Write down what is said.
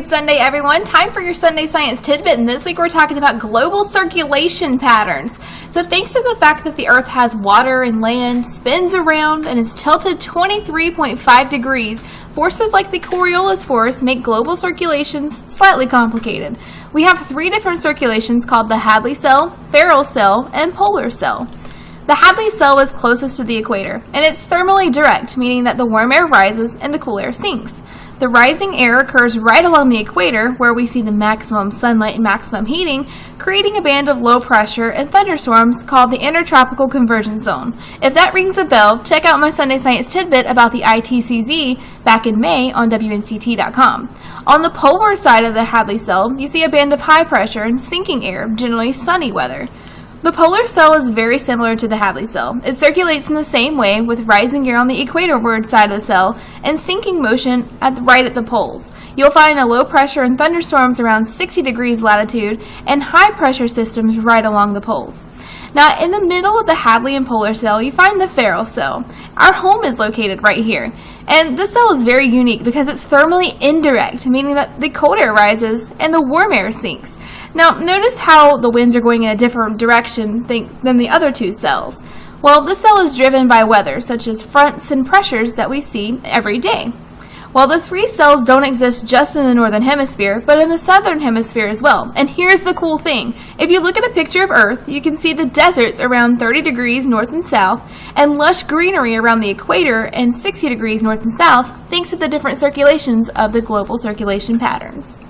Good Sunday, everyone. Time for your Sunday Science Tidbit, and this week we're talking about global circulation patterns. So thanks to the fact that the Earth has water and land, spins around, and is tilted 23.5 degrees, forces like the Coriolis force make global circulations slightly complicated. We have three different circulations called the Hadley cell, Ferrel cell, and polar cell. The Hadley cell is closest to the equator, and it's thermally direct, meaning that the warm air rises and the cool air sinks. The rising air occurs right along the equator, where we see the maximum sunlight and maximum heating, creating a band of low pressure and thunderstorms called the Intertropical Convergence Zone. If that rings a bell, check out my Sunday Science Tidbit about the ITCZ back in May on WNCT.com. On the polar side of the Hadley cell, you see a band of high pressure and sinking air, generally sunny weather. The polar cell is very similar to the Hadley cell. It circulates in the same way, with rising air on the equatorward side of the cell and sinking motion right at the poles. You'll find a low pressure and thunderstorms around 60 degrees latitude and high pressure systems right along the poles. Now, in the middle of the Hadley and polar cell, you find the Ferrel cell. Our home is located right here. And this cell is very unique because it's thermally indirect, meaning that the cold air rises and the warm air sinks. Now, notice how the winds are going in a different direction than the other two cells. Well, this cell is driven by weather, such as fronts and pressures that we see every day. Well, the three cells don't exist just in the northern hemisphere, but in the southern hemisphere as well. And here's the cool thing. If you look at a picture of Earth, you can see the deserts around 30 degrees north and south, and lush greenery around the equator and 60 degrees north and south, thanks to the different circulations of the global circulation patterns.